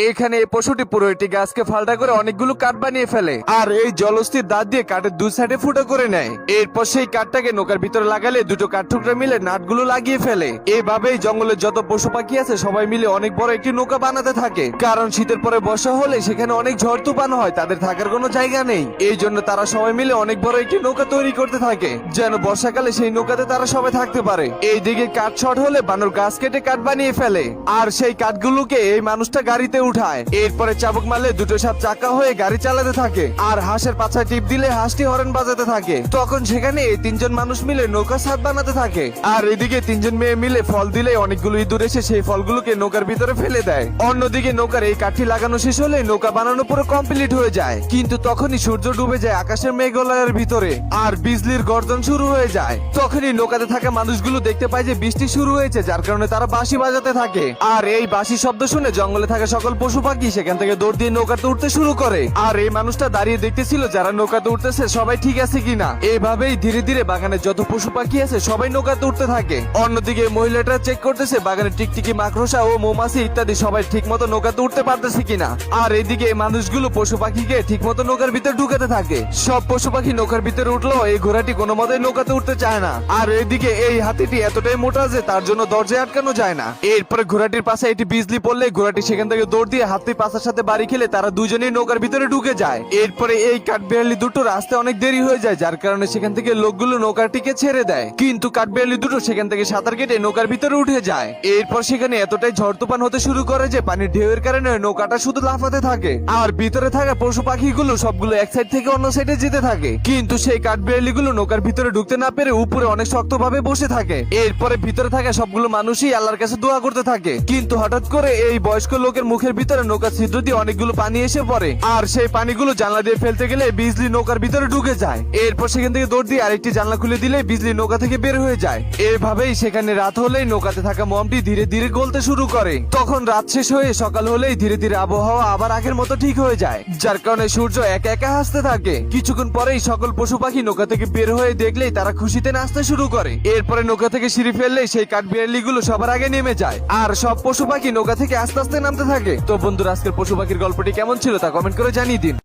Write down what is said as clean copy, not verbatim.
এখানে এই পশুটি পুরো একটি গাছকে ফাল্টা করে অনেকগুলো কাঠ বানিয়ে ফেলে আর এই জলস্থির দাঁত দিয়ে কাঠের দুই সাইডে ফুটো করে নেয়। এরপর সেই কাঠটাকে নৌকার ভিতরে লাগালে দুটো কাঠ টুকরা মিলে নাটগুলো লাগিয়ে ফেলে। এইভাবেই জঙ্গলের যত পশু পাখি আছে সবাই মিলে অনেক বড় একটি নৌকা বানাতে থাকে, কারণ শীতের পরে বর্ষা হলে সেখানে অনেক ঝড় তুফান হয়, তাদের থাকার কোনো জায়গা নেই। এই জন্য তারা সবাই মিলে অনেক বড় একটি নৌকা তৈরি করতে থাকে, যেন বর্ষাকালে সেই নৌকাতে তারা সবাই থাকতে পারে। এইদিকে কাঠ শর্ট হলে বানর গাছ কেটে কাঠ বানিয়ে ফেলে আর সেই কাঠগুলোকে এই মানুষটা গাড়িতে উঠায়। এরপরে চাবুক মারলে দুটো সাপ চাকা হয়ে গাড়ি চালাতে থাকে আর হাঁসের পাছায় টিপ দিলে হাঁসটি হরেন বাজাতে থাকে। তখন সেখানে এই তিনজন মানুষ মিলে নৌকা ছাদ বানাতে থাকে আর এদিকে তিনজন মেয়ে মিলে ফল দিলে অনেকগুলো ইঁদুর এসে সেই ফলগুলোকে নৌকার ভিতরে ফেলে দেয়। অন্যদিকে নৌকার এই কাঠটি লাগানো শেষ হলে নৌকা বানানো পুরো কমপ্লিট হয়ে যায়, কিন্তু তখনই সূর্য ডুবে যায় আকাশের মেঘলার ভিতরে আর বিজলির গর্জন শুরু হয়ে যায়। তখনই নৌকাতে থাকা মানুষগুলো দেখতে পায় যে বৃষ্টি শুরু হয়েছে, যার কারণে তারা বাঁশি বাজাতে থাকে আর এই বাঁশি শব্দ শুনে জঙ্গলে থাকা সকল পশু পাখি সেখান থেকে দৌড় দিয়ে নৌকাতে উঠতে শুরু করে। আর এই মানুষটা দাঁড়িয়ে দেখতেছিল যারা নৌকাতে উঠতেছে সবাই ঠিক আছে কিনা। এইভাবেই ধীরে ধীরে বাগানের যত পশু পাখি আছে সবাই নৌকাতে উঠতে থাকে। অন্যদিকে মহিলাটা চেক করতেছে বাগানের টিকটিকি, মাকড়সা ও মৌমাছি ইত্যাদি সবাই ঠিক মতো নৌকাতে উঠতে পারতেছে কিনা। আর এদিকে এই মানুষগুলো পশু পাখিকে ঠিক মতো নৌকার ভিতরে ঢুকাতে থাকে। সব পশু পাখি নৌকার ভিতরে উঠলো, এই ঘোড়াটি কোনো মতেই নৌকাতে উঠতে চায় না। আর এদিকে এই হাতিটি এতটাই মোটা যে তার জন্য দরজায় আটকানো যায় না। এরপরে ঘোড়াটির পাশে এটি বিজলি পড়লে ঘোড়াটি সেখান থেকে দৌড় দিয়ে হাতির পাশার সাথে বাড়ি খেলে তারা দুজনেই নৌকার ভিতরে ঢুকে যায়। এরপরে এই কাঠবিড়ালি দুটো রাস্তায় অনেক দেরি হয়ে যায়, যার কারণে সেখান থেকে লোকগুলো নৌকাটিকে ছেড়ে দেয়, কিন্তু কাঠবিড়ালি দুটো সেখান থেকে সাঁতার কেটে নৌকার ভিতরে উঠে যায়। এরপর সেখানে এতটাই ঝড় তুফান হতে শুরু করে যে পানির ঢেউয়ের কারণে নৌকাটা শুধু লাফাতে থাকে আর ভিতরে থাকা পশু পাখিগুলো সবগুলো এক সাইড থেকে অন্য সাইডে যেতে থাকে। কিন্তু সেই কাঠবিড়ালি গুলো নৌকার ভিতরে ঢুকতে না পেরে উপরে অনেক শক্ত ভাবে বসে থাকে। এরপরে ভিতরে থাকা সবগুলো মানুষই আল্লাহর কাছে দোয়া করতে থাকে, কিন্তু হঠাৎ করে এই বয়স্ক লোকের মুখের ভিতরে নৌকার ছিদ্র দিয়ে অনেকগুলো পানি এসে পড়ে আর সেই পানিগুলো জানলা দিয়ে ফেলতে গেলে বিজলি নৌকার ভিতরে ঢুকে যায়। এরপর সেখান থেকে দৌড় দিয়ে আরেকটি জানলা খুলে দিলে বিজলি নৌকা থেকে বের হয়ে যায়। এভাবেই সেখানে রাত হলেই নৌকাতে থাকা মোমটি ধীরে ধীরে গলতে শুরু করে। তখন রাত শেষ হয়ে সকাল হলেই ধীরে ধীরে আবহাওয়া আবার আগের মতো ঠিক হয়ে যায়, যার কারণে সূর্য একা একা হাসতে থাকে। কিছুক্ষণ পরেই সকল পশু পাখি নৌকা থেকে বের হয়ে দেখলেই তারা খুশিতে নাচতে শুরু করে। এরপরে নৌকা থেকে সিঁড়ি ফেললেই সেই কাঠবিড়ালি গুলো সবার আগে নেমে যায় আর সব পশু পাখি নৌকা থেকে আস্তে আস্তে নামতে থাকে। তো বন্ধুরা, আজকের পশু পাখির গল্পটি কেমন ছিল তা কমেন্ট করে জানিয়ে দিন।